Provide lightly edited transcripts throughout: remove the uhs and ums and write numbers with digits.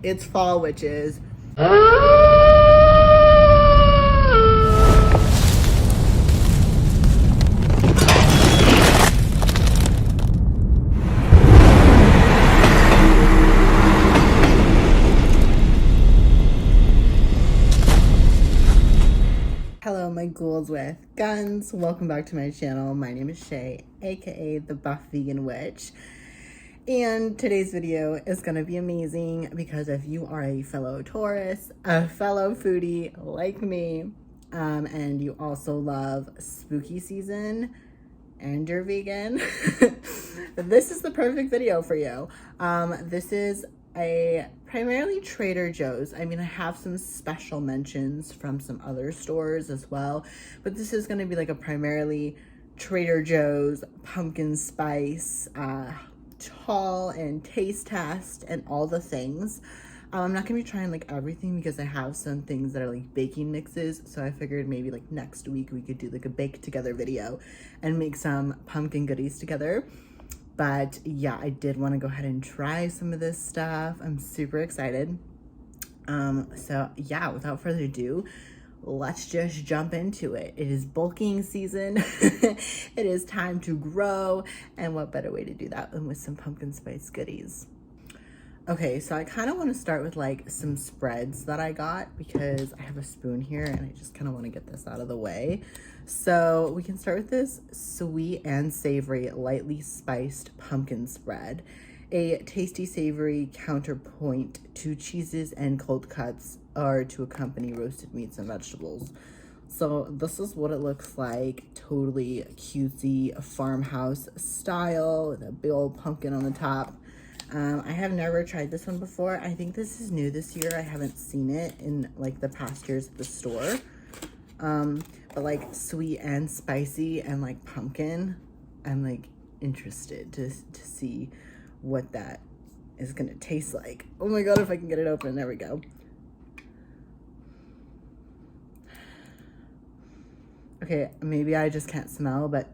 It's fall, witches. Hello, my ghouls with guns. Welcome back to my channel. My name is Shay, aka the Buff Vegan Witch. And today's video is going to be amazing because if you are a fellow Taurus, a fellow foodie like me, and you also love spooky season and you're vegan, this is the perfect video for you. This is a primarily Trader Joe's. I mean, I have some special mentions from some other stores as well, but this is going to be like a primarily Trader Joe's pumpkin spice haul and taste test and all the things. I'm not gonna be trying like everything because I have some things that are like baking mixes, so I figured maybe like next week we could do like a bake together video and make some pumpkin goodies together. But yeah, I did want to go ahead and try some of this stuff. I'm super excited. So yeah, without further ado, let's just jump into it. It is bulking season. It is time to grow, and what better way to do that than with some pumpkin spice goodies. Okay, so I kind of want to start with like some spreads that I got because I have a spoon here and I just kind of want to get this out of the way. So we can start with this sweet and savory lightly spiced pumpkin spread, a tasty savory counterpoint to cheeses and cold cuts or to accompany roasted meats and vegetables. So this is what it looks like. Totally cutesy farmhouse style with a big old pumpkin on the top. I have never tried this one before. I think this is new this year. I haven't seen it in like the past years at the store. But like sweet and spicy and like pumpkin, I'm like interested to see what that is gonna taste like. Oh my god, if I can get it open. There we go. Okay, maybe I just can't smell, but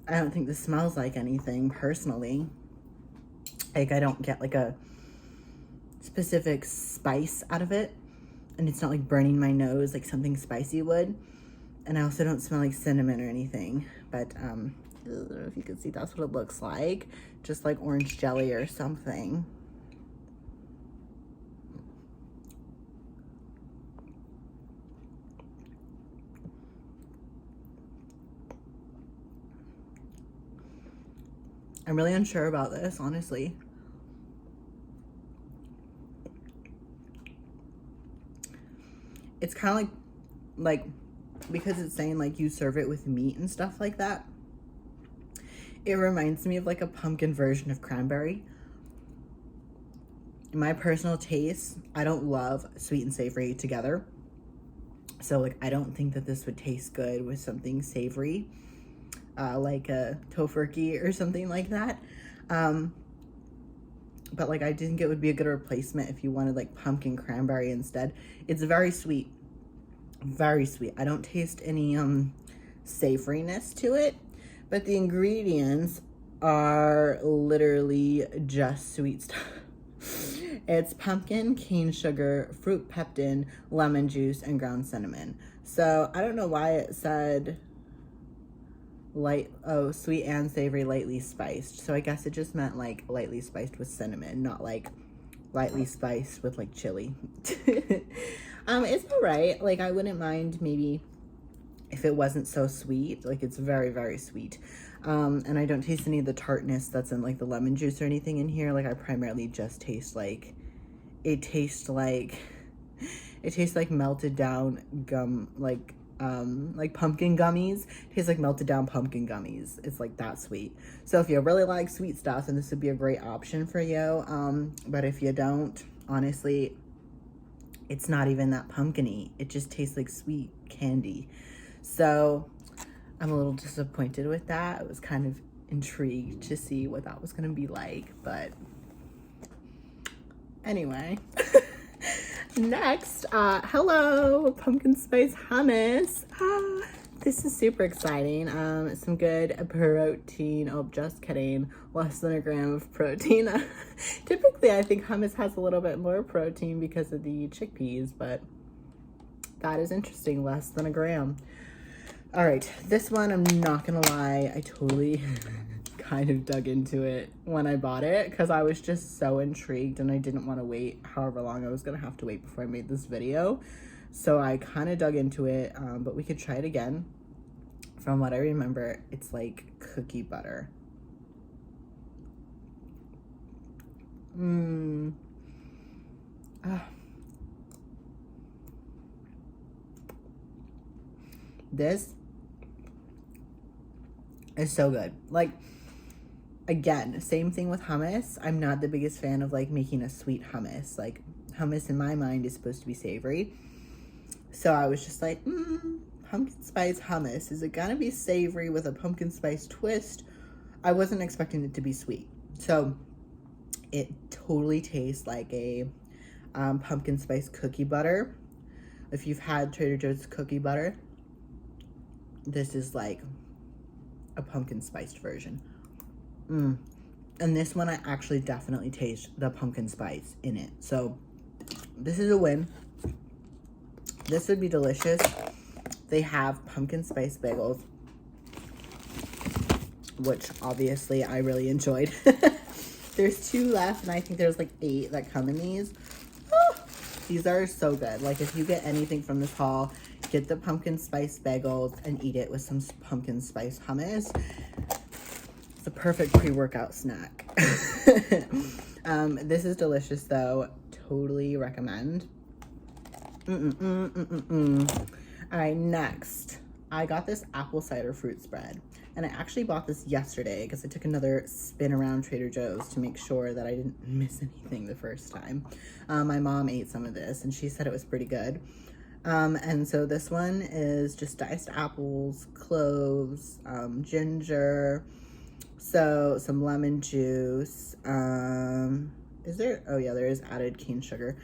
I don't think this smells like anything personally. Like I don't get like a specific spice out of it, and it's not like burning my nose like something spicy would. And I also don't smell like cinnamon or anything, but I don't know if you can see, that's what it looks like. Just like orange jelly or something. I'm really unsure about this, honestly. It's kind of like because it's saying like you serve it with meat and stuff like that, it reminds me of like a pumpkin version of cranberry. In my personal taste, I don't love sweet and savory together. So like I don't think that this would taste good with something savory, like a tofurkey or something like that. But like I think it would be a good replacement if you wanted like pumpkin cranberry instead. It's very sweet. Very sweet. I don't taste any savoriness to it, but the ingredients are literally just sweet stuff. It's pumpkin, cane sugar, fruit peptin, lemon juice, and ground cinnamon. So I don't know why it said sweet and savory lightly spiced. So I guess it just meant like lightly spiced with cinnamon, not like lightly spiced with like chili. It's all right. Like I wouldn't mind maybe if it wasn't so sweet. Like it's very, very sweet. And I don't taste any of the tartness that's in like the lemon juice or anything in here. Like I primarily just taste like, it tastes like melted down gum, like pumpkin gummies. It tastes like melted down pumpkin gummies. It's like that sweet. So if you really like sweet stuff, then this would be a great option for you. But if you don't, honestly, it's not even that pumpkin-y. It just tastes like sweet candy. So I'm a little disappointed with that. I was kind of intrigued to see what that was gonna be like, but anyway. Next, hello, pumpkin spice hummus. this is super exciting. Some good protein. Oh, just kidding. Less than a gram of protein. Typically, I think hummus has a little bit more protein because of the chickpeas, but that is interesting. Less than a gram. All right, this one, I'm not gonna lie, I totally kind of dug into it when I bought it because I was just so intrigued and I didn't want to wait however long I was gonna have to wait before I made this video. So I kind of dug into it, but we could try it again. From what I remember, it's like cookie butter. This is so good. Like, again, same thing with hummus. I'm not the biggest fan of like making a sweet hummus. Like, hummus in my mind is supposed to be savory. So I was just like, pumpkin spice hummus. Is it gonna be savory with a pumpkin spice twist? I wasn't expecting it to be sweet. So it totally tastes like a pumpkin spice cookie butter. If you've had Trader Joe's cookie butter, this is like a pumpkin spiced version. And this one, I actually definitely taste the pumpkin spice in it. So this is a win. This would be delicious. They have pumpkin spice bagels, which obviously I really enjoyed. There's 2 left, and I think there's like 8 that come in these. These are so good. Like, if you get anything from this haul, get the pumpkin spice bagels and eat it with some pumpkin spice hummus. It's a perfect pre-workout snack. This is delicious though. Totally recommend. All right, next. I got this apple cider fruit spread. And I actually bought this yesterday because I took another spin around Trader Joe's to make sure that I didn't miss anything the first time. My mom ate some of this and she said it was pretty good. And so this one is just diced apples, cloves, ginger, so some lemon juice. Is there? Oh yeah, there is added cane sugar.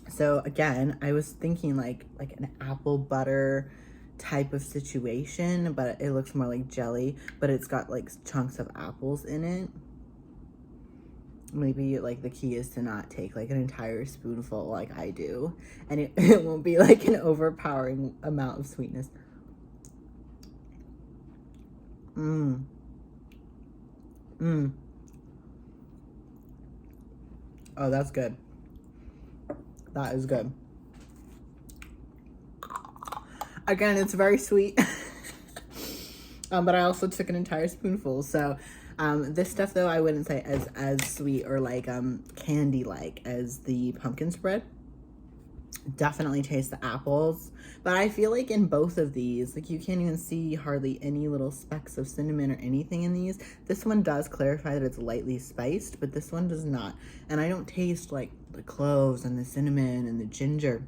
So again, I was thinking like an apple butter type of situation, but it looks more like jelly, but it's got like chunks of apples in it. Maybe like the key is to not take like an entire spoonful like I do, and it won't be like an overpowering amount of sweetness. Oh, that's good. That is good. Again, it's very sweet. But I also took an entire spoonful. So this stuff though, I wouldn't say as sweet or like candy-like as the pumpkin spread. Definitely taste the apples. But I feel like in both of these, like you can't even see hardly any little specks of cinnamon or anything in these. This one does clarify that it's lightly spiced, but this one does not. And I don't taste like the cloves and the cinnamon and the ginger.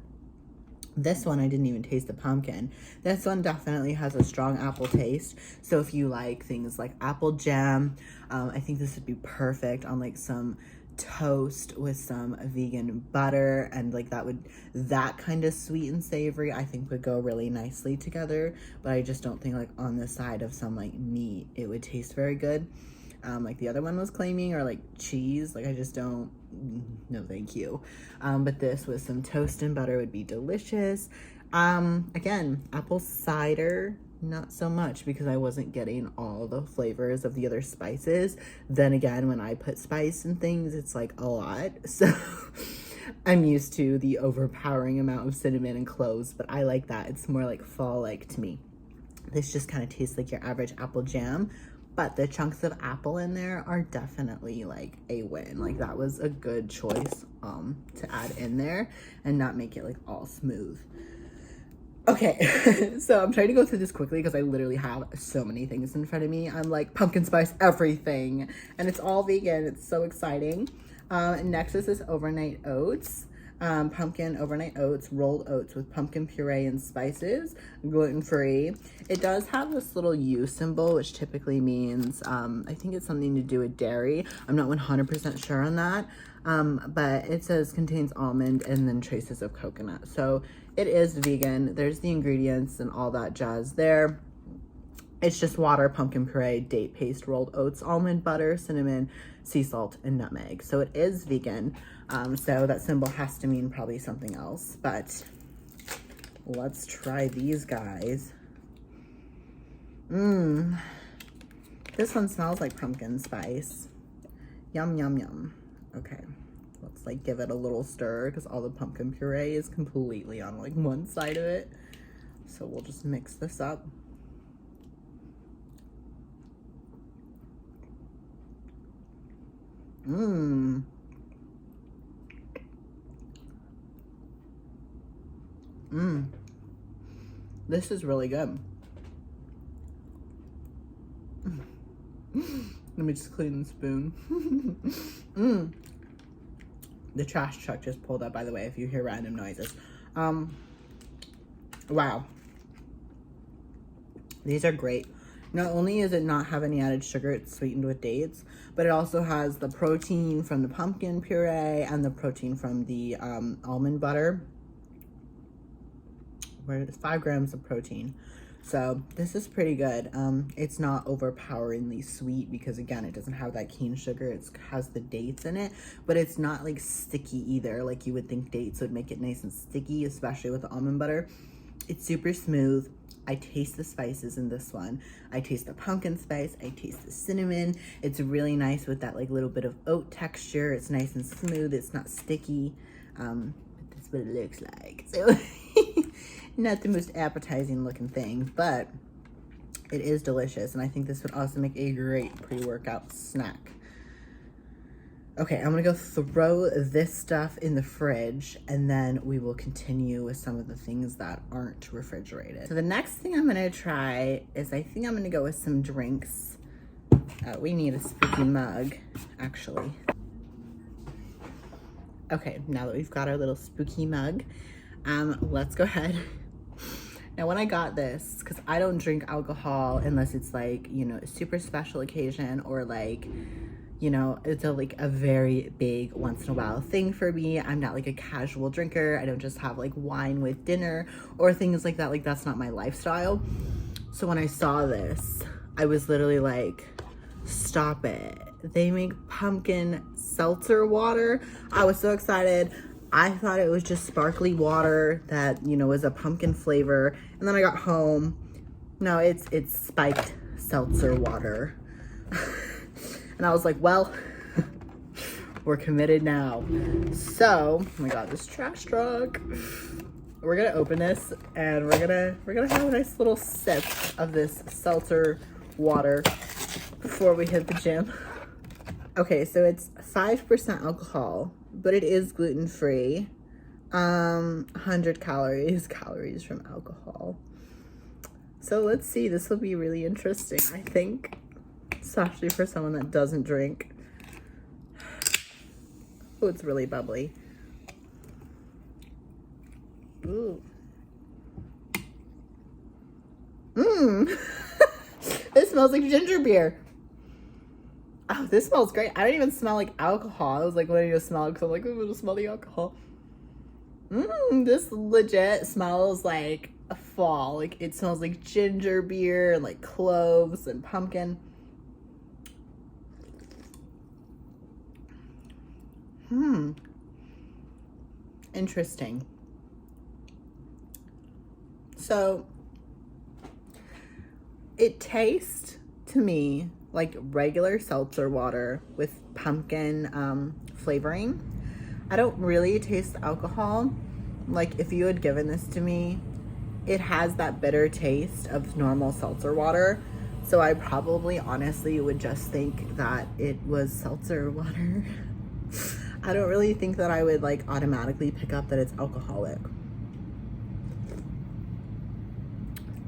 This one, I didn't even taste the pumpkin. This one definitely has a strong apple taste. So if you like things like apple jam, I think this would be perfect on like some toast with some vegan butter, and like that kind of sweet and savory I think would go really nicely together. But I just don't think like on the side of some like meat it would taste very good. Like the other one was claiming, or like cheese. Like I just don't, no thank you. But this with some toast and butter would be delicious. Again, apple cider, not so much because I wasn't getting all the flavors of the other spices. Then again, when I put spice in things, it's like a lot. So I'm used to the overpowering amount of cinnamon and cloves, but I like that. It's more like fall-like to me. This just kind of tastes like your average apple jam. But the chunks of apple in there are definitely like a win. Like that was a good choice to add in there and not make it like all smooth. Okay, so I'm trying to go through this quickly because I literally have so many things in front of me. I'm like pumpkin spice everything, and it's all vegan. It's so exciting. Next is this overnight oats. pumpkin overnight oats, rolled oats with pumpkin puree and spices, gluten-free. It does have this little U symbol, which typically means, I think it's something to do with dairy. I'm not 100% sure on that, but it says contains almond and then traces of coconut. So it is vegan. There's the ingredients and all that jazz there. It's just water, pumpkin puree, date paste, rolled oats, almond butter, cinnamon, sea salt, and nutmeg. So it is vegan. So that symbol has to mean probably something else. But let's try these guys. This one smells like pumpkin spice. Yum, yum, yum. Okay. Let's like give it a little stir because all the pumpkin puree is completely on like one side of it. So we'll just mix this up. This is really good. Let me just clean the spoon. The trash truck just pulled up, by the way, if you hear random noises. Wow. These are great. Not only does it not have any added sugar, it's sweetened with dates, but it also has the protein from the pumpkin puree and the protein from the almond butter. Where it's 5 grams of protein. So this is pretty good. It's not overpoweringly sweet because again, it doesn't have that cane sugar. It has the dates in it, but it's not like sticky either. Like you would think dates would make it nice and sticky, especially with the almond butter. It's super smooth. I taste the spices in this one. I taste the pumpkin spice. I taste the cinnamon. It's really nice with that like little bit of oat texture. It's nice and smooth. It's not sticky. But that's what it looks like. So not the most appetizing looking thing, but it is delicious. And I think this would also make a great pre-workout snack. Okay, I'm gonna go throw this stuff in the fridge and then we will continue with some of the things that aren't refrigerated. So the next thing I'm gonna try is I think I'm gonna go with some drinks. We need a spooky mug, actually. Okay, now that we've got our little spooky mug, let's go ahead. Now when I got this, because I don't drink alcohol unless it's like, you know, a super special occasion or like, you know, it's like a very big once in a while thing for me. I'm not like a casual drinker. I don't just have like wine with dinner or things like that. Like that's not my lifestyle. So when I saw this, I was literally like, stop it. They make pumpkin seltzer water. I was so excited. I thought it was just sparkly water that, you know, was a pumpkin flavor. And then I got home. No, it's spiked seltzer water. And I was like, well, we're committed now. So, oh my God, this trash truck. We're gonna open this and we're gonna have a nice little sip of this seltzer water before we hit the gym. Okay, so it's 5% alcohol, but it is gluten-free. 100 calories from alcohol. So let's see, this will be really interesting, I think. Especially for someone that doesn't drink. Oh, it's really bubbly. Ooh. It smells like ginger beer. Oh, this smells great. I don't even smell like alcohol. I was like, what do you smell? Because I'm like, I'm gonna smell the alcohol. This legit smells like a fall. Like it smells like ginger beer and like cloves and pumpkin. Interesting. So it tastes to me like regular seltzer water with pumpkin flavoring. I don't really taste alcohol. Like if you had given this to me, it has that bitter taste of normal seltzer water. So I probably honestly would just think that it was seltzer water. I don't really think that I would like automatically pick up that it's alcoholic.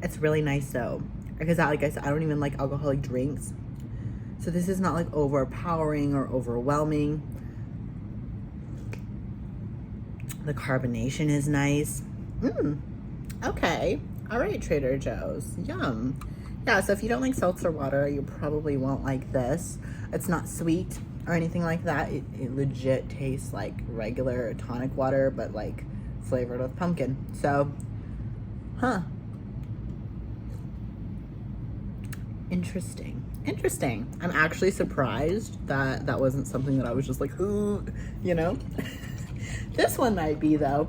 It's really nice though, because like I said, I don't even like alcoholic drinks. So this is not like overpowering or overwhelming. The carbonation is nice. Okay. All right, Trader Joe's. Yum. Yeah, so if you don't like seltzer water, you probably won't like this. It's not sweet or anything like that. It legit tastes like regular tonic water, but like flavored with pumpkin. So, Interesting. I'm actually surprised that that wasn't something that I was just like, ooh, you know? This one might be, though.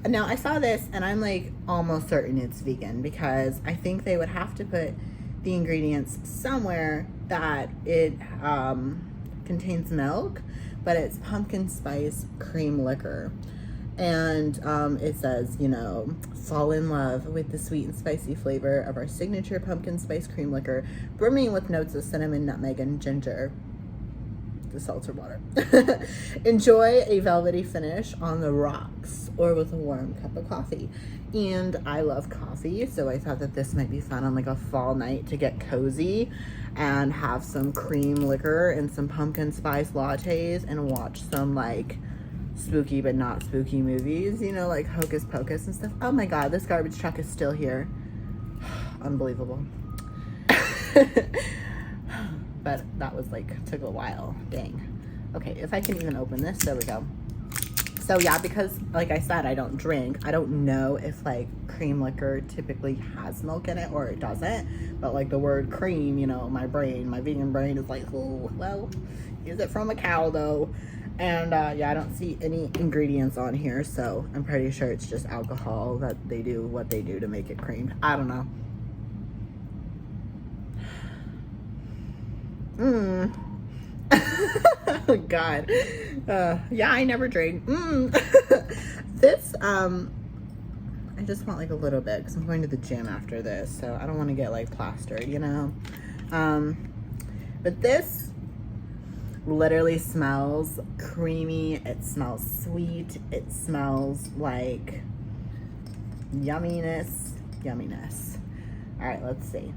Now, I saw this, and I'm like almost certain it's vegan, because I think they would have to put the ingredients somewhere that it contains milk, but it's pumpkin spice cream liquor. And it says, you know, fall in love with the sweet and spicy flavor of our signature pumpkin spice cream liquor, brimming with notes of cinnamon, nutmeg, and ginger. The seltzer water. Enjoy a velvety finish on the rocks or with a warm cup of coffee. And I love coffee, so I thought that this might be fun on like a fall night to get cozy and have some cream liquor and some pumpkin spice lattes and watch some like spooky but not spooky movies, you know, like Hocus Pocus and stuff. Oh my god, this garbage truck is still here. Unbelievable. But that was like, took a while. Dang. Okay, if I can even open this, there we go. So yeah, because like I said, I don't drink. I don't know if like cream liquor typically has milk in it or it doesn't. But like the word cream, you know, my vegan brain is like, oh, well, is it from a cow though? And yeah, I don't see any ingredients on here, so I'm pretty sure it's just alcohol that they do what they do to make it cream. I don't know. Oh god. Yeah, I never drink. This I just want like a little bit because I'm going to the gym after this, so I don't want to get like plastered, you know. But this literally smells creamy. It smells sweet. It smells like yumminess. All right, let's see.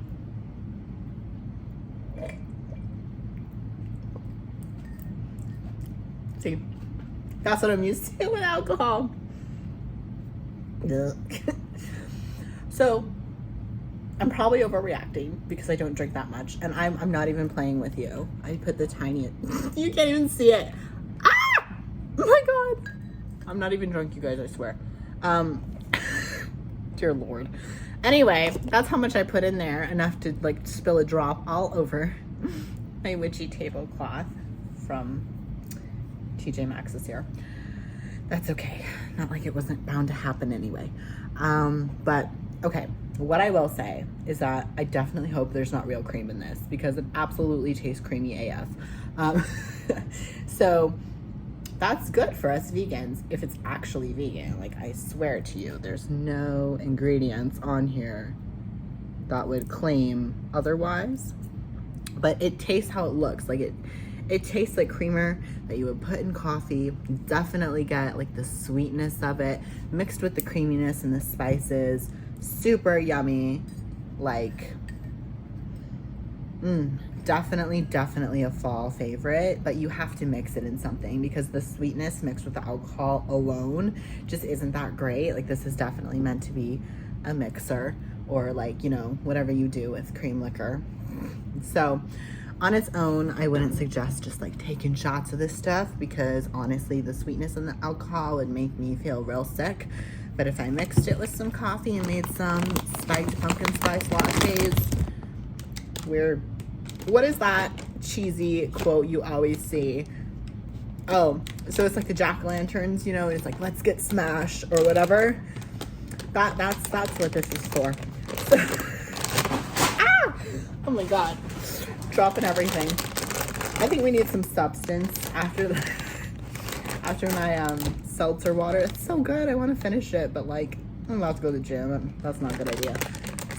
See, that's what I'm used to with alcohol. So I'm probably overreacting because I don't drink that much, and I'm not even playing with you. I put the tiniest, you can't even see it. Ah! Oh my god. I'm not even drunk, you guys, I swear. Dear Lord. Anyway, that's how much I put in there, enough to like spill a drop all over my witchy tablecloth from TJ Maxx's here. That's okay. Not like it wasn't bound to happen anyway. But okay, what I will say is that I definitely hope there's not real cream in this because it absolutely tastes creamy AF. So that's good for us vegans if it's actually vegan. Like, I swear to you, there's no ingredients on here that would claim otherwise. But it tastes how it looks. Like it tastes like creamer that you would put in coffee. You definitely get like the sweetness of it mixed with the creaminess and the spices. Super yummy. Like, definitely a fall favorite, but you have to mix it in something because the sweetness mixed with the alcohol alone just isn't that great. Like, this is definitely meant to be a mixer or like, you know, whatever you do with cream liquor. So on its own, I wouldn't suggest just like taking shots of this stuff because honestly, the sweetness and the alcohol would make me feel real sick. But if I mixed it with some coffee and made some spiked pumpkin spice lattes, what is that cheesy quote you always see? Oh, so it's like the jack-o'-lanterns, you know, it's like, let's get smashed or whatever. That's what this is for. Ah! Oh my god. Dropping everything. I think we need some substance after my seltzer water. It's so good. I want to finish it, but like, I'm about to go to the gym. That's not a good idea.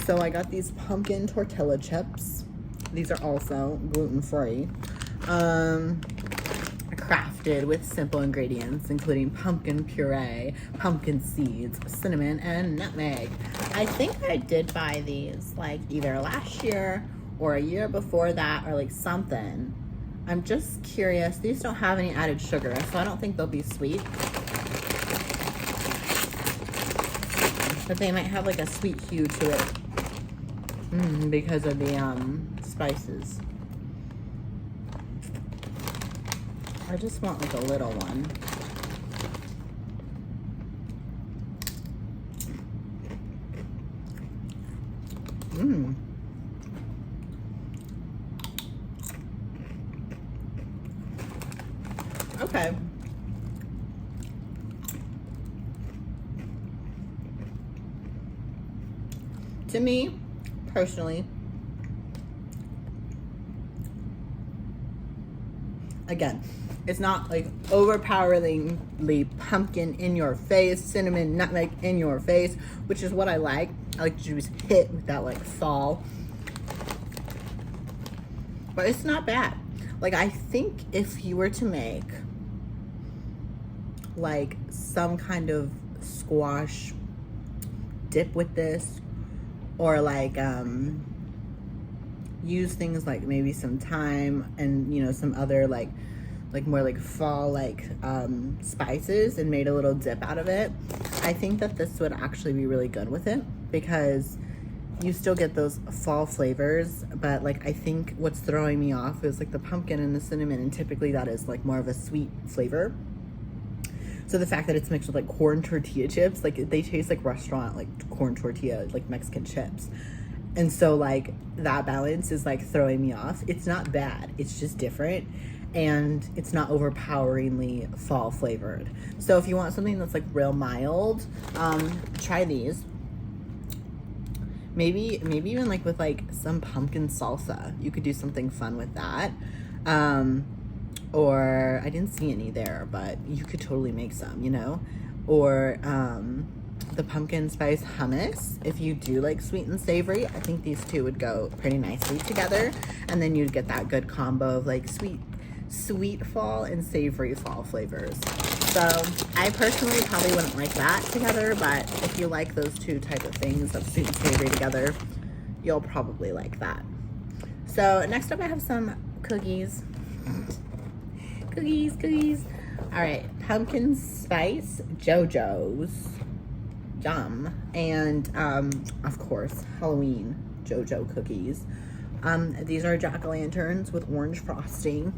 So I got these pumpkin tortilla chips. These are also gluten-free. Crafted with simple ingredients, including pumpkin puree, pumpkin seeds, cinnamon, and nutmeg. I think I did buy these like either last year or a year before that or like something. I'm just curious. These don't have any added sugar, so I don't think they'll be sweet. but they might have like a sweet hue to it because of the spices. I just want like a little one. Okay. To me, personally, again, it's not like overpoweringly pumpkin in your face, cinnamon, nutmeg in your face, which is what I like. I like to just hit with that like fall. But it's not bad. Like, I think if you were to make like some kind of squash dip with this, or like use things like maybe some thyme and, you know, some other like more like fall like spices, and made a little dip out of it, I think that this would actually be really good with it, because you still get those fall flavors, but like I think what's throwing me off is like the pumpkin and the cinnamon, and typically that is like more of a sweet flavor. So the fact that it's mixed with like corn tortilla chips, like they taste like restaurant like corn tortilla, like Mexican chips. And so like that balance is like throwing me off. It's not bad, it's just different, and it's not overpoweringly fall flavored. So if you want something that's like real mild, try these. Maybe even like with like some pumpkin salsa, you could do something fun with that. Or I didn't see any there, but you could totally make some, you know. Or the pumpkin spice hummus, if you do like sweet and savory, I think these two would go pretty nicely together, and then you'd get that good combo of like sweet fall and savory fall flavors. So I personally probably wouldn't like that together, but if you like those two type of things of sweet and savory together, you'll probably like that. So next up I have some cookies. Cookies. All right, pumpkin spice jojos. Yum. And of course, Halloween jojo cookies. These are jack-o'-lanterns with orange frosting,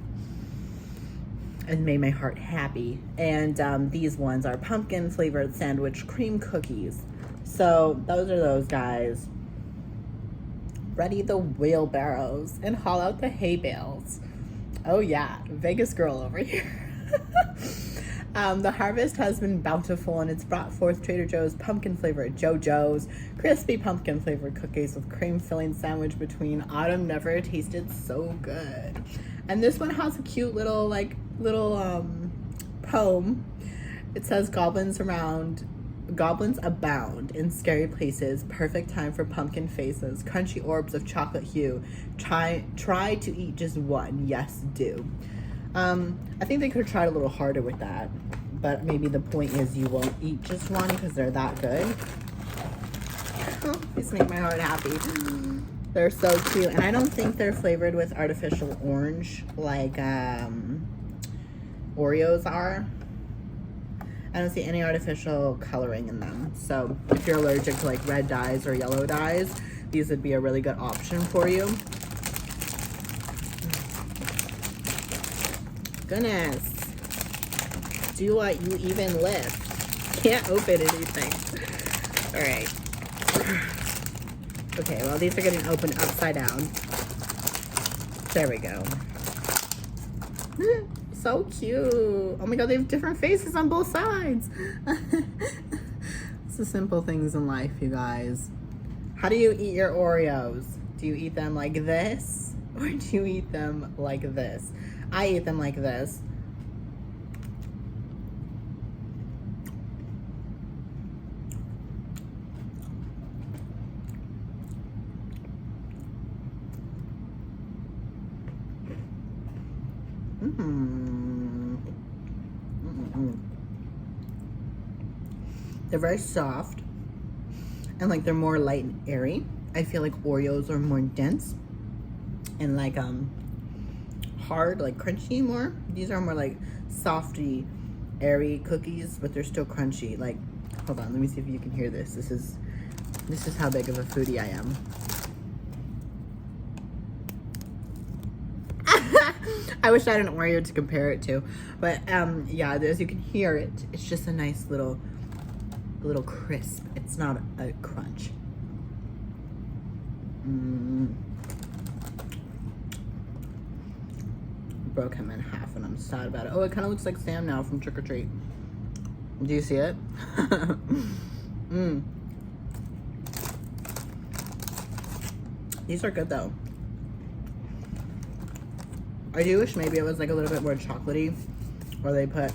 and made my heart happy. And these ones are pumpkin flavored sandwich cream cookies. So those are those guys. Ready the wheelbarrows and haul out the hay bales. Oh yeah, Vegas girl over here. The harvest has been bountiful, and it's brought forth Trader Joe's pumpkin flavored JoJo's crispy pumpkin flavored cookies with cream filling sandwich between. Autumn never tasted so good. And this one has a cute little poem. It says goblins abound in scary places, perfect time for pumpkin faces, crunchy orbs of chocolate hue, try to eat just one, yes do. I think they could have tried a little harder with that, but maybe the point is you won't eat just one because they're that good. These make my heart happy. They're so cute, and I don't think they're flavored with artificial orange like Oreos are. I don't see any artificial coloring in them. So if you're allergic to like red dyes or yellow dyes, these would be a really good option for you. Goodness. Do what you even lift. Can't open anything. All right. Okay, well, these are getting opened upside down. There we go. So cute. Oh my god, they have different faces on both sides. It's the simple things in life, you guys. How do you eat your Oreos? Do you eat them like this, or do you eat them like this? I eat them like this. They're very soft, and like they're more light and airy. I feel like Oreos are more dense and like hard, like crunchy more. These are more like softy, airy cookies, but they're still crunchy. Like hold on, let me see if you can hear this. This is how big of a foodie I am. I wish I had an Oreo to compare it to, but yeah, as you can hear it, it's just a nice little crisp. It's not a crunch. Broke him in half and I'm sad about it. Oh, it kind of looks like Sam now from Trick or Treat. Do you see it? These are good though. I do wish maybe it was like a little bit more chocolatey, or they put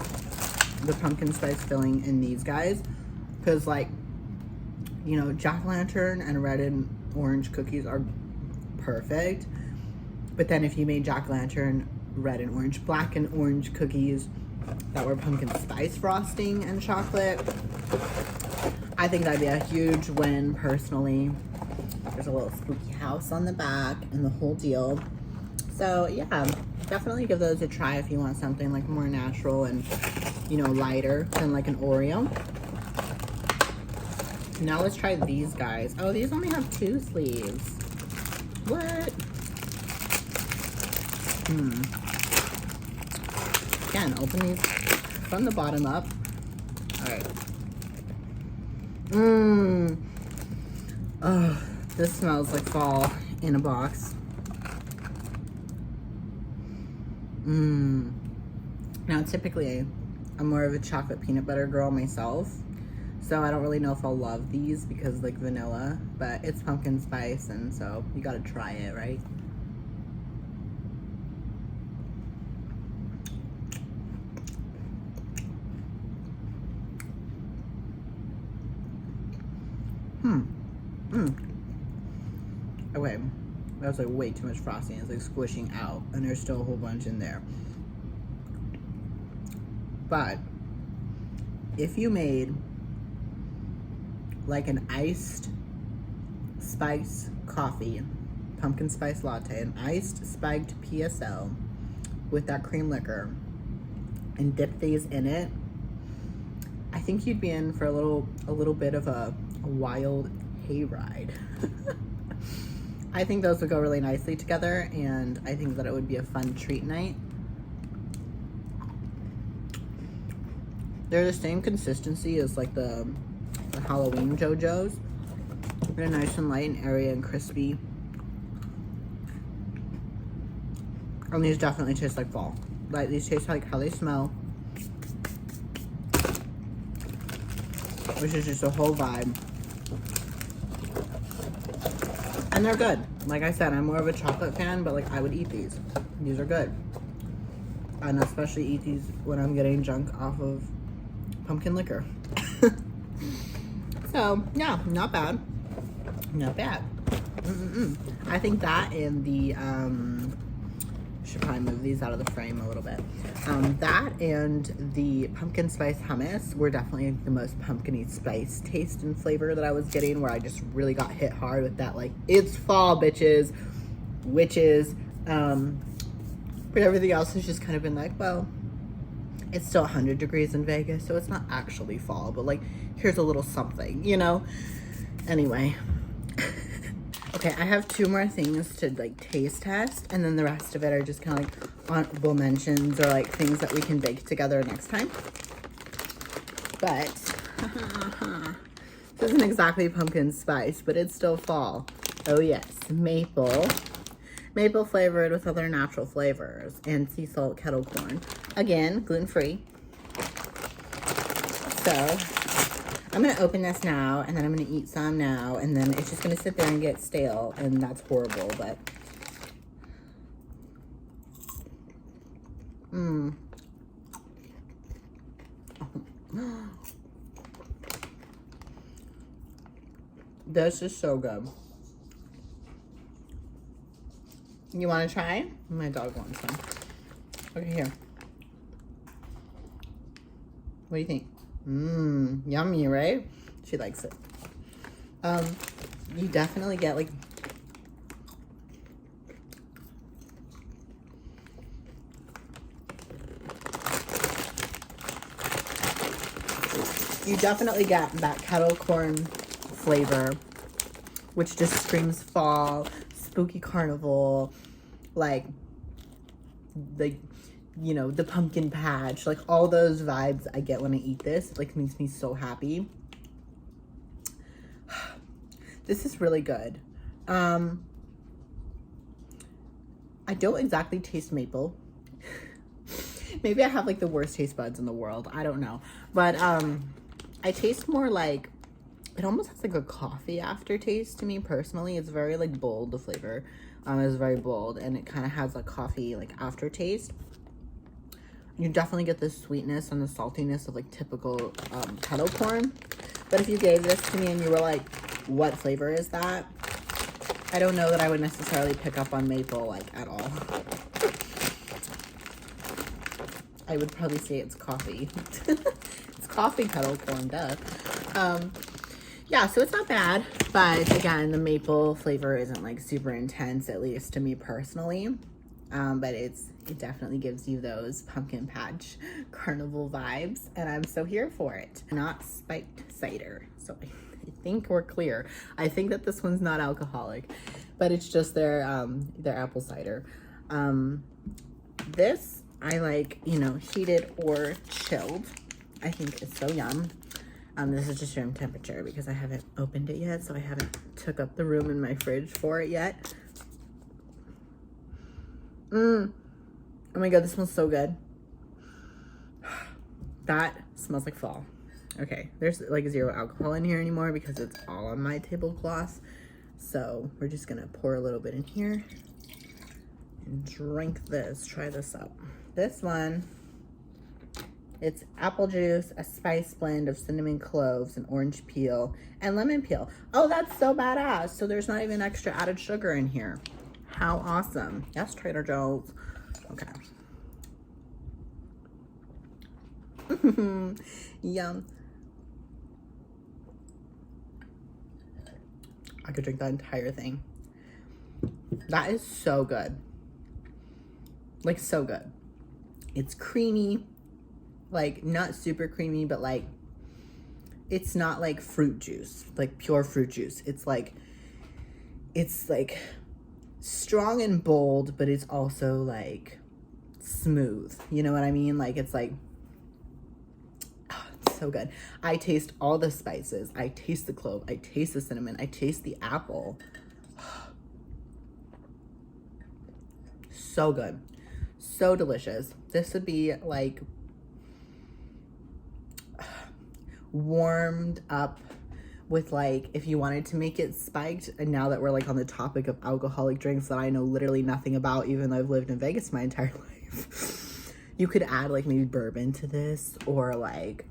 the pumpkin spice filling in these guys, because like, you know, jack-o'-lantern and red and orange cookies are perfect, but then if you made jack-o'-lantern red and orange, black and orange cookies that were pumpkin spice frosting and chocolate, I think that'd be a huge win personally. There's a little spooky house on the back and the whole deal. So yeah, definitely give those a try if you want something like more natural and, you know, lighter than like an Oreo. Now let's try these guys. Oh, these only have 2 sleeves. What? Again, open these from the bottom up. All right. Oh, this smells like fall in a box. Now, typically, I'm more of a chocolate peanut butter girl myself, so I don't really know if I'll love these because like vanilla, but it's pumpkin spice, and so you gotta try it, right? Okay, that was like way too much frosting. It's like squishing out, and there's still a whole bunch in there. But if you made like an iced spiced coffee, pumpkin spice latte, an iced spiked PSL with that cream liquor, and dip these in it, I think you'd be in for a little bit of a wild hayride. I think those would go really nicely together, and I think that it would be a fun treat night. They're the same consistency as like the Halloween JoJo's. They're nice and light and airy and crispy. And these definitely taste like fall. Like, these taste like how they smell, which is just a whole vibe. And they're good. Like I said, I'm more of a chocolate fan, but like I would eat these. These are good. And especially eat these when I'm getting junk off of pumpkin liquor. So yeah, not bad. Not bad. I think that and the should probably move these out of the frame a little bit. That and the pumpkin spice hummus were definitely the most pumpkin-y spice taste and flavor that I was getting, where I just really got hit hard with that, like, it's fall, bitches, witches. But everything else has just kind of been like, well, it's still 100 degrees in Vegas, so it's not actually fall, but like, here's a little something, you know? Anyway. Okay, I have 2 more things to like taste test, and then the rest of it are just kind of like honorable mentions or like things that we can bake together next time. But this isn't exactly pumpkin spice, but it's still fall. Oh yes, maple flavored with other natural flavors, and sea salt kettle corn. Again, gluten-free. So I'm gonna open this now, and then I'm gonna eat some now, and then it's just gonna sit there and get stale, and that's horrible, but this is so good. You want to try? My dog wants some. Okay, here. What do you think? Yummy, right? She likes it. You definitely get like You definitely get that kettle corn flavor, which just screams fall, spooky carnival, like the, you know, the pumpkin patch, like all those vibes I get when I eat this. It like makes me so happy. This is really good. I don't exactly taste maple. Maybe I have like the worst taste buds in the world. I don't know. But I taste more like, it almost has like a coffee aftertaste to me personally. It's very like bold, the flavor. It's very bold, and it kind of has a coffee like aftertaste. You definitely get the sweetness and the saltiness of like typical kettle corn. But if you gave this to me and you were like, what flavor is that? I don't know that I would necessarily pick up on maple like at all. I would probably say it's coffee. It's coffee kettle corn, duh. Yeah, so it's not bad, but again, the maple flavor isn't like super intense, at least to me personally. But it definitely gives you those pumpkin patch carnival vibes, and I'm so here for it. Not spiked cider, so I think we're clear. I think that this one's not alcoholic, but it's just their apple cider. This I like, you know, heated or chilled. I think it's so yum. This is just room temperature because I haven't opened it yet, so I haven't took up the room in my fridge for it yet. Oh my god, this smells so good. That smells like fall. Okay, there's like zero alcohol in here anymore because it's all on my tablecloth. So we're just gonna pour a little bit in here and drink this, try this out. This one, it's apple juice, a spice blend of cinnamon cloves and orange peel and lemon peel. Oh, that's so badass. So there's not even extra added sugar in here. How awesome. Yes, Trader Joe's. Okay. Yum. I could drink that entire thing. That is so good. Like, so good. It's creamy. Like, not super creamy, but like, it's not like fruit juice, like pure fruit juice. It's like strong and bold, but it's also like smooth. You know what I mean? Like, it's like, oh, it's so good. I taste all the spices. I taste the clove. I taste the cinnamon. I taste the apple. So good. So delicious. This would be like warmed up with, like, if you wanted to make it spiked. And now that we're like on the topic of alcoholic drinks that I know literally nothing about, even though I've lived in Vegas my entire life, you could add like maybe bourbon to this, or like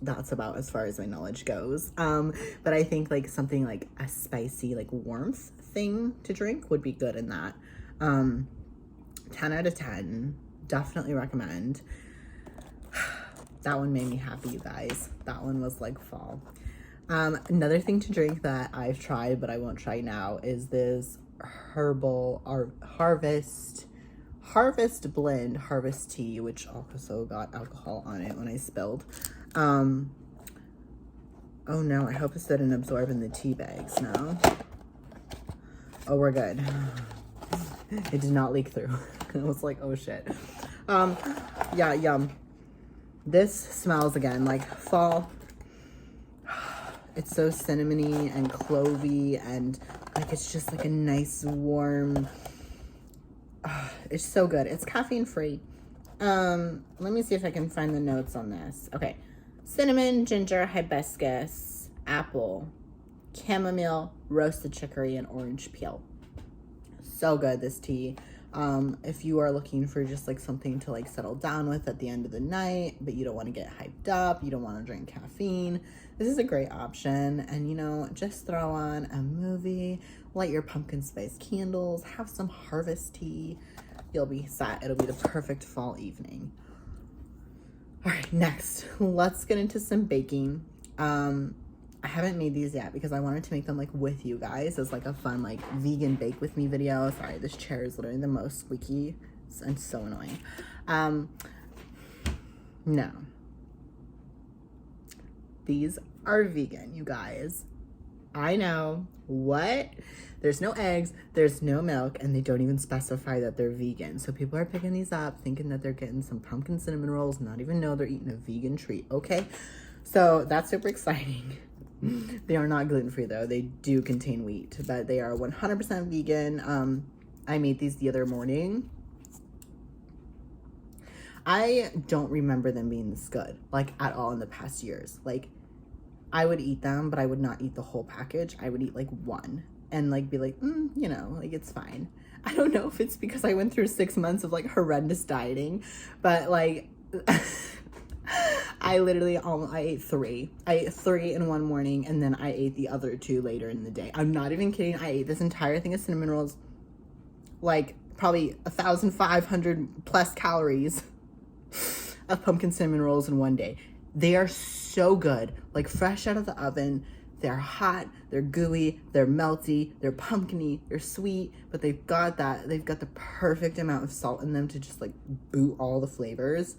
that's about as far as my knowledge goes. But I think like something like a spicy like warmth thing to drink would be good in that. 10 out of 10. Definitely recommend. That one made me happy, you guys. That one was like fall. Another thing to drink that I've tried but I won't try now is this herbal harvest blend harvest tea, which also got alcohol on it when I spilled. Oh no, I hope this didn't absorb in the tea bags. No. Oh, we're good. It did not leak through. I was like, oh shit. Yeah, yum. This smells again like fall. It's so cinnamony and clovey, and like it's just like a nice warm, it's so good. It's caffeine free. Let me see if I can find the notes on this. Okay. Cinnamon, ginger, hibiscus, apple, chamomile, roasted chicory, and orange peel. So good, this tea. If you are looking for just like something to like settle down with at the end of the night, but you don't want to get hyped up, you don't want to drink caffeine, this is a great option. And you know, just throw on a movie, light your pumpkin spice candles, have some harvest tea. You'll be set. It'll be the perfect fall evening. All right, next, let's get into some baking. I haven't made these yet because I wanted to make them like with you guys as like a fun like vegan bake with me video. Sorry, this chair is literally the most squeaky and so annoying. No. These are vegan, you guys. I know. What? There's no eggs, there's no milk, and they don't even specify that they're vegan. So people are picking these up thinking that they're getting some pumpkin cinnamon rolls, not even know they're eating a vegan treat, okay? So that's super exciting. They are not gluten-free though. They do contain wheat, but they are 100% vegan. I made these the other morning. I don't remember them being this good, like at all in the past years. Like, I would eat them, but I would not eat the whole package. I would eat like one and like be like, you know, like it's fine. I don't know if it's because I went through 6 months of like horrendous dieting, but like I literally I ate three. I ate three in one morning, and then I ate the other two later in the day. I'm not even kidding. I ate this entire thing of cinnamon rolls, like probably 1,500 plus calories of pumpkin cinnamon rolls in one day. They are so good, like fresh out of the oven. They're hot, they're gooey, they're melty, they're pumpkiny, they're sweet, but they've got the perfect amount of salt in them to just like boot all the flavors.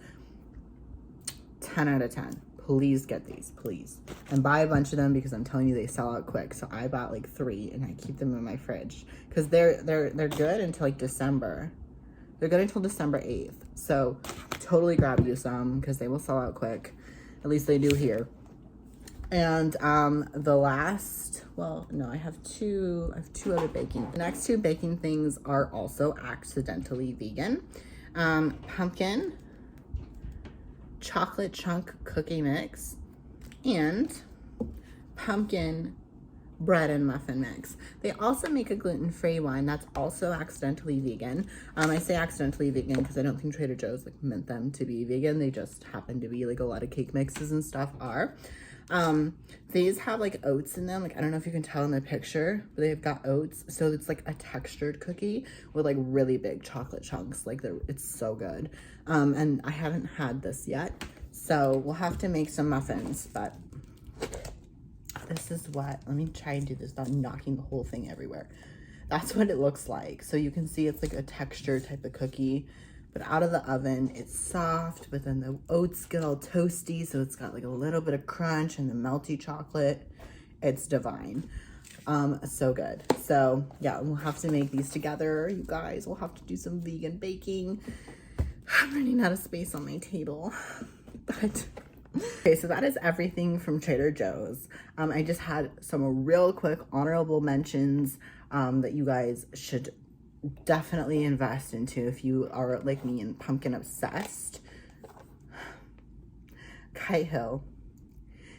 10 out of 10. Please get these, please. And buy a bunch of them because I'm telling you they sell out quick. So I bought like 3 and I keep them in my fridge because they're good until like December. They're good until December 8th. So totally grab you some because they will sell out quick. At least they do here. And the last, well, no, I have two other baking. The next 2 baking things are also accidentally vegan. Pumpkin chocolate chunk cookie mix and pumpkin bread and muffin mix. They also make a gluten-free one that's also accidentally vegan. I say accidentally vegan because I don't think Trader Joe's like meant them to be vegan. They just happen to be, like a lot of cake mixes and stuff are. These have like oats in them. Like, I don't know if you can tell in the picture, but they've got oats. So it's like a textured cookie with like really big chocolate chunks. Like it's so good. And I haven't had this yet. So we'll have to make some muffins, but this is what, let me try and do this without knocking the whole thing everywhere. That's what it looks like. So you can see it's like a texture type of cookie, but out of the oven, it's soft, but then the oats get all toasty. So it's got like a little bit of crunch and the melty chocolate. It's divine. So good. So yeah, we'll have to make these together, you guys. We'll have to do some vegan baking. I'm running out of space on my table, but okay, so that is everything from Trader Joe's. I just had some real quick honorable mentions that you guys should definitely invest into if you are like me and pumpkin obsessed. Kite Hill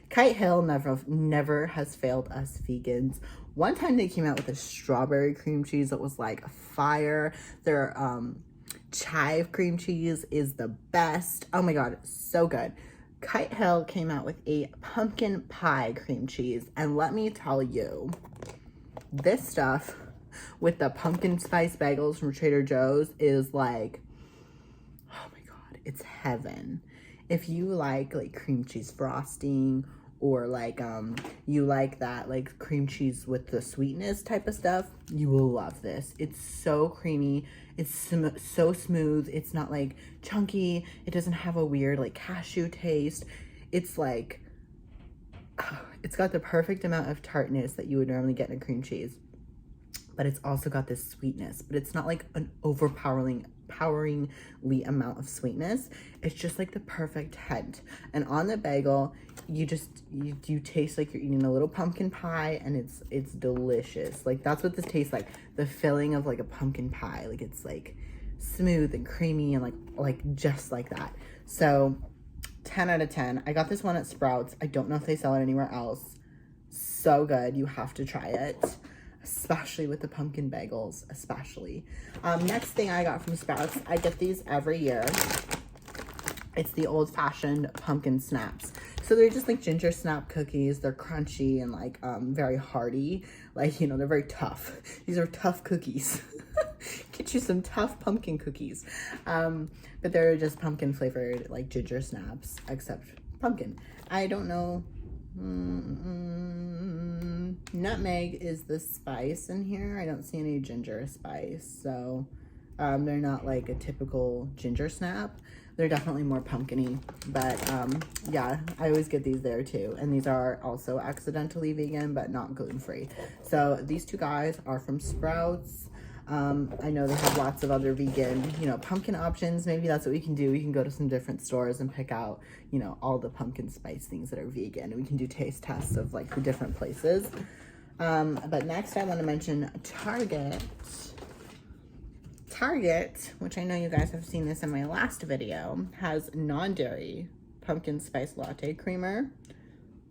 never has failed us vegans. One time they came out with a strawberry cream cheese that was like fire. Their chive cream cheese is the best. Oh my god, so good. Kite Hill came out with a pumpkin pie cream cheese, and let me tell you, this stuff with the pumpkin spice bagels from Trader Joe's is like, oh my god, it's heaven. If you like cream cheese frosting, or like you like that like cream cheese with the sweetness type of stuff, you will love this. It's so creamy, it's so smooth, it's not like chunky, it doesn't have a weird like cashew taste. It's like, it's got the perfect amount of tartness that you would normally get in a cream cheese, but it's also got this sweetness, but it's not like an overpoweringly amount of sweetness. It's just like the perfect hint. And on the bagel, you taste like you're eating a little pumpkin pie, and it's delicious. Like, that's what this tastes like, the filling of like a pumpkin pie. Like, it's like smooth and creamy and like just like that. So 10 out of 10. I got this one at Sprouts. I don't know if they sell it anywhere else. So good. You have to try it, especially with the pumpkin bagels, especially. Next thing I got from Sprouts, I get these every year. It's the old-fashioned pumpkin snaps. So they're just like ginger snap cookies. They're crunchy and like very hearty. Like, you know, they're very tough. These are tough cookies. Get you some tough pumpkin cookies. But they're just pumpkin flavored like ginger snaps, except pumpkin. I don't know. Nutmeg is the spice in here. I don't see any ginger spice, so they're not like a typical ginger snap. They're definitely more pumpkin-y, but yeah, I always get these there too. And these are also accidentally vegan, but not gluten-free. So these two guys are from Sprouts. I know they have lots of other vegan, you know, pumpkin options. Maybe that's what we can do. We can go to some different stores and pick out, you know, all the pumpkin spice things that are vegan. And we can do taste tests of like the different places. But next I want to mention Target. Target, which I know you guys have seen this in my last video, has non-dairy pumpkin spice latte creamer.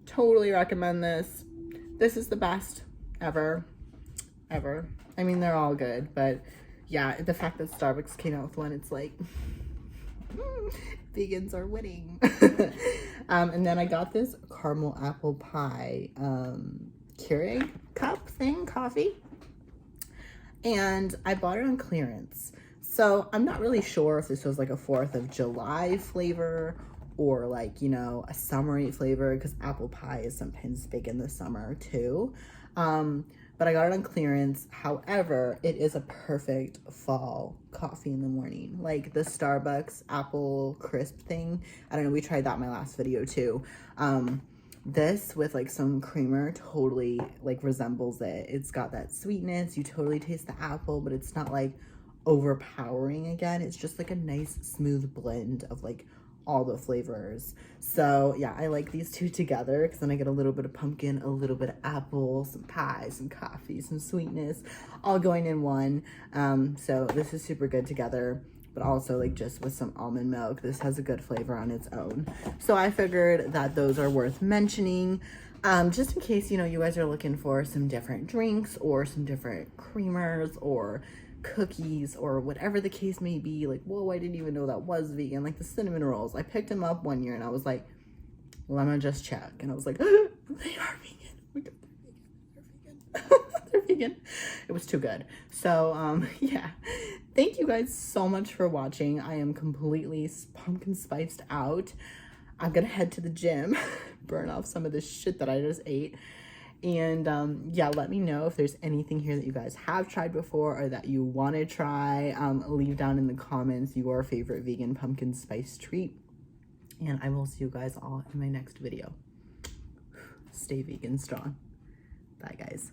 Totally recommend this. This is the best ever. I mean, they're all good, but yeah, the fact that Starbucks came out with one, it's like, vegans are winning. And then I got this caramel apple pie Keurig cup thing, coffee. And I bought it on clearance. So I'm not really sure if this was like a 4th of July flavor or like, you know, a summery flavor, because apple pie is sometimes big in the summer too. But I got it on clearance. However, it is a perfect fall coffee in the morning. Like the Starbucks apple crisp thing. I don't know, we tried that in my last video too. This with like some creamer totally like resembles it. It's got that sweetness. You totally taste the apple, but it's not like overpowering again. It's just like a nice smooth blend of like all the flavors. So yeah, I like these two together because then I get a little bit of pumpkin, a little bit of apple, some pie, some coffee, some sweetness, all going in one. So this is super good together, but also like just with some almond milk, this has a good flavor on its own. So I figured that those are worth mentioning, just in case, you know, you guys are looking for some different drinks or some different creamers or cookies or whatever the case may be. Like, whoa, I didn't even know that was vegan. Like the cinnamon rolls, I picked them up one year and I was like, well, I'm gonna just check, and I was like, oh, they are vegan. Oh my god, they're vegan. They're vegan. It was too good. So yeah, thank you guys so much for watching. I am completely pumpkin spiced out. I'm gonna head to the gym, burn off some of this shit that I just ate. And yeah, let me know if there's anything here that you guys have tried before or that you want to try. Leave down in the comments your favorite vegan pumpkin spice treat, and I will see you guys all in my next video. Stay vegan strong. Bye guys.